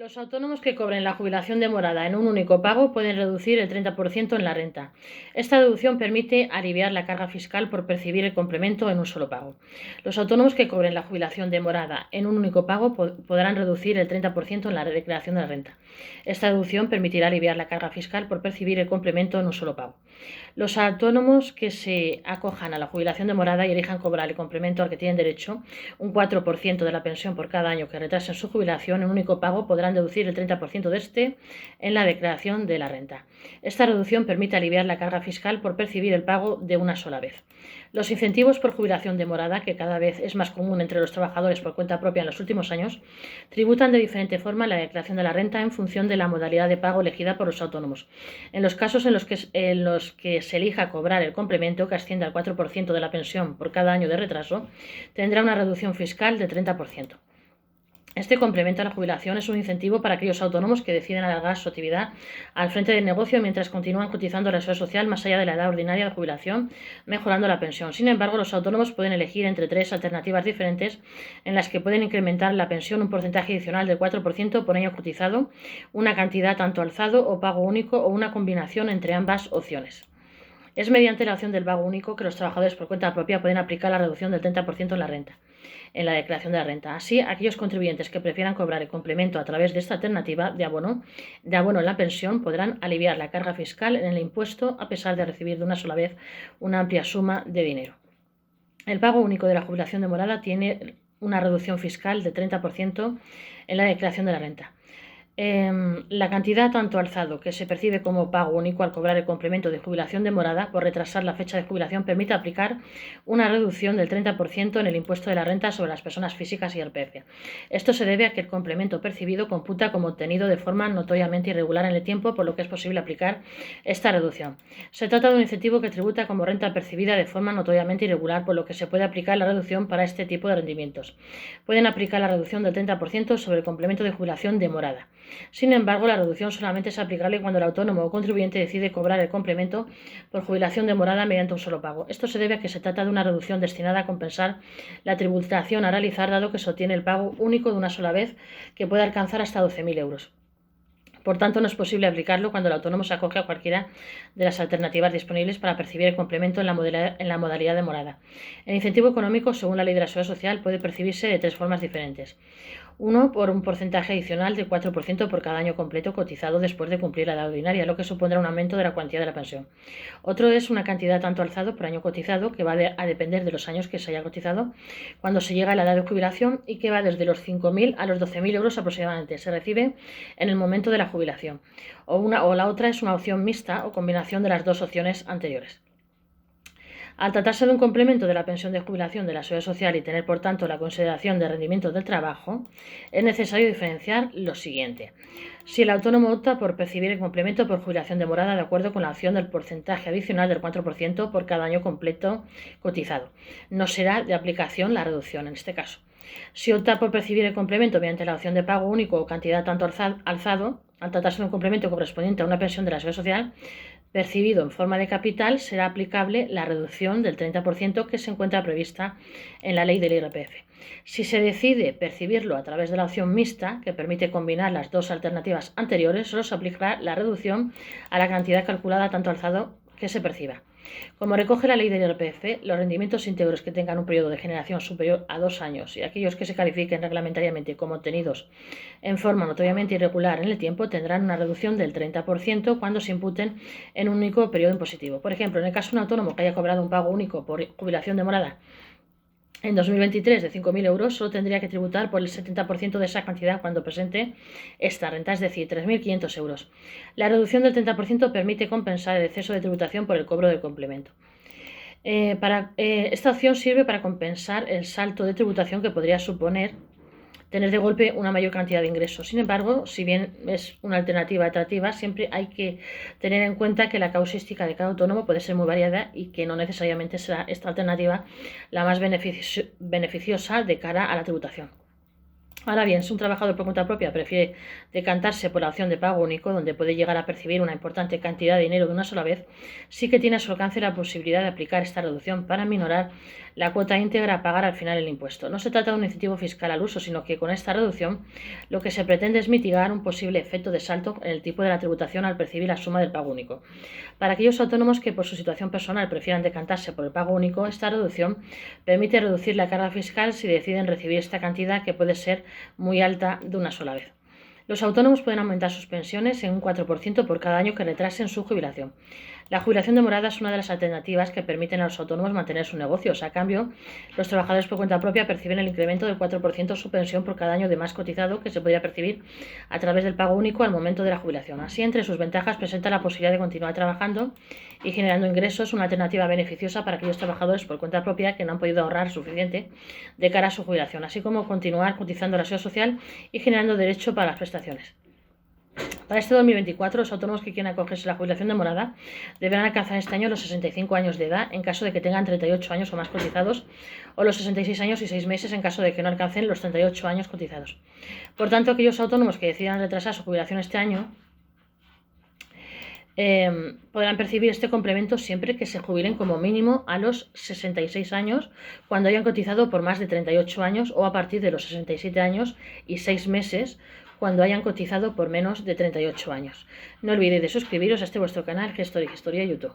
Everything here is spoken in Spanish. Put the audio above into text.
Los autónomos que cobren la jubilación demorada en un único pago pueden reducir el 30% en la renta. Esta deducción permite aliviar la carga fiscal por percibir el complemento en un solo pago. Los autónomos que cobren la jubilación demorada en un único pago podrán reducir el 30% en la declaración de la renta. Esta deducción permitirá aliviar la carga fiscal por percibir el complemento en un solo pago. Los autónomos que se acojan a la jubilación demorada y elijan cobrar el complemento al que tienen derecho, un 4% de la pensión por cada año que retrasen su jubilación en un único pago, podrán deducir el 30% de este en la declaración de la renta. Esta reducción permite aliviar la carga fiscal por percibir el pago de una sola vez. Los incentivos por jubilación demorada, que cada vez es más común entre los trabajadores por cuenta propia en los últimos años, tributan de diferente forma en la declaración de la renta en función de la modalidad de pago elegida por los autónomos. En los casos en los que se elija cobrar el complemento, que asciende al 4% de la pensión por cada año de retraso, tendrá una reducción fiscal de 30%. Este complemento a la jubilación es un incentivo para aquellos autónomos que deciden alargar su actividad al frente del negocio mientras continúan cotizando a la seguridad social más allá de la edad ordinaria de jubilación, mejorando la pensión. Sin embargo, los autónomos pueden elegir entre tres alternativas diferentes en las que pueden incrementar la pensión un porcentaje adicional del 4% por año cotizado, una cantidad tanto alzado o pago único o una combinación entre ambas opciones. Es mediante la opción del pago único que los trabajadores por cuenta propia pueden aplicar la reducción del 30% en la renta, en la declaración de la renta. Así, aquellos contribuyentes que prefieran cobrar el complemento a través de esta alternativa de abono en la pensión podrán aliviar la carga fiscal en el impuesto a pesar de recibir de una sola vez una amplia suma de dinero. El pago único de la jubilación demorada tiene una reducción fiscal de 30% en la declaración de la renta. La cantidad tanto alzado que se percibe como pago único al cobrar el complemento de jubilación demorada por retrasar la fecha de jubilación permite aplicar una reducción del 30% en el impuesto de la renta sobre las personas físicas y IRPF. Esto se debe a que el complemento percibido computa como obtenido de forma notoriamente irregular en el tiempo, por lo que es posible aplicar esta reducción. Se trata de un incentivo que tributa como renta percibida de forma notoriamente irregular, por lo que se puede aplicar la reducción para este tipo de rendimientos. Pueden aplicar la reducción del 30% sobre el complemento de jubilación demorada. Sin embargo, la reducción solamente es aplicable cuando el autónomo o contribuyente decide cobrar el complemento por jubilación demorada mediante un solo pago. Esto se debe a que se trata de una reducción destinada a compensar la tributación a realizar, dado que se obtiene el pago único de una sola vez, que puede alcanzar hasta 12.000 euros. Por tanto, no es posible aplicarlo cuando el autónomo se acoge a cualquiera de las alternativas disponibles para percibir el complemento en la modalidad demorada. El incentivo económico, según la Ley de la Seguridad Social, puede percibirse de tres formas diferentes. Uno, por un porcentaje adicional del 4% por cada año completo cotizado después de cumplir la edad ordinaria, lo que supondrá un aumento de la cuantía de la pensión. Otro es una cantidad tanto alzado por año cotizado, que va a depender de los años que se haya cotizado cuando se llega a la edad de jubilación y que va desde los 5.000 a los 12.000 euros aproximadamente. Se recibe en el momento de la jubilación. O la otra es una opción mixta o combinación de las dos opciones anteriores. Al tratarse de un complemento de la pensión de jubilación de la Seguridad Social y tener, por tanto, la consideración de rendimiento del trabajo, es necesario diferenciar lo siguiente. Si el autónomo opta por percibir el complemento por jubilación demorada de acuerdo con la opción del porcentaje adicional del 4% por cada año completo cotizado, no será de aplicación la reducción en este caso. Si opta por percibir el complemento mediante la opción de pago único o cantidad tanto alzado, al tratarse de un complemento correspondiente a una pensión de la Seguridad Social, percibido en forma de capital, será aplicable la reducción del 30% que se encuentra prevista en la ley del IRPF. Si se decide percibirlo a través de la opción mixta, que permite combinar las dos alternativas anteriores, solo se aplicará la reducción a la cantidad calculada tanto alzado que se perciba. Como recoge la ley del IRPF, los rendimientos íntegros que tengan un periodo de generación superior a 2 años y aquellos que se califiquen reglamentariamente como obtenidos en forma notoriamente irregular en el tiempo tendrán una reducción del 30% cuando se imputen en un único periodo impositivo. Por ejemplo, en el caso de un autónomo que haya cobrado un pago único por jubilación demorada en 2023 de 5.000 euros, solo tendría que tributar por el 70% de esa cantidad cuando presente esta renta, es decir, 3.500 euros. La reducción del 30% permite compensar el exceso de tributación por el cobro del complemento. Esta opción sirve para compensar el salto de tributación que podría suponer tener de golpe una mayor cantidad de ingresos. Sin embargo, si bien es una alternativa atractiva, siempre hay que tener en cuenta que la causística de cada autónomo puede ser muy variada y que no necesariamente será esta alternativa la más beneficiosa de cara a la tributación. Ahora bien, si un trabajador por cuenta propia prefiere decantarse por la opción de pago único, donde puede llegar a percibir una importante cantidad de dinero de una sola vez, sí que tiene a su alcance la posibilidad de aplicar esta reducción para minorar la cuota íntegra a pagar al final el impuesto. No se trata de un incentivo fiscal al uso, sino que con esta reducción lo que se pretende es mitigar un posible efecto de salto en el tipo de la tributación al percibir la suma del pago único. Para aquellos autónomos que por su situación personal prefieran decantarse por el pago único, esta reducción permite reducir la carga fiscal si deciden recibir esta cantidad, que puede ser muy alta de una sola vez. Los autónomos pueden aumentar sus pensiones en un 4% por cada año que retrasen su jubilación. La jubilación demorada es una de las alternativas que permiten a los autónomos mantener sus negocios. A cambio, los trabajadores por cuenta propia perciben el incremento del 4% de su pensión por cada año de más cotizado que se podría percibir a través del pago único al momento de la jubilación. Así, entre sus ventajas presenta la posibilidad de continuar trabajando y generando ingresos, una alternativa beneficiosa para aquellos trabajadores por cuenta propia que no han podido ahorrar suficiente de cara a su jubilación, así como continuar cotizando a la seguridad social y generando derecho para las prestaciones. Para este 2024, los autónomos que quieran acogerse a la jubilación demorada deberán alcanzar este año los 65 años de edad en caso de que tengan 38 años o más cotizados, o los 66 años y 6 meses en caso de que no alcancen los 38 años cotizados. Por tanto, aquellos autónomos que decidan retrasar su jubilación este año podrán percibir este complemento siempre que se jubilen como mínimo a los 66 años, cuando hayan cotizado por más de 38 años, o a partir de los 67 años y 6 meses, cuando hayan cotizado por menos de 38 años. No olvidéis de suscribiros a este vuestro canal Gestor y Gestoría YouTube.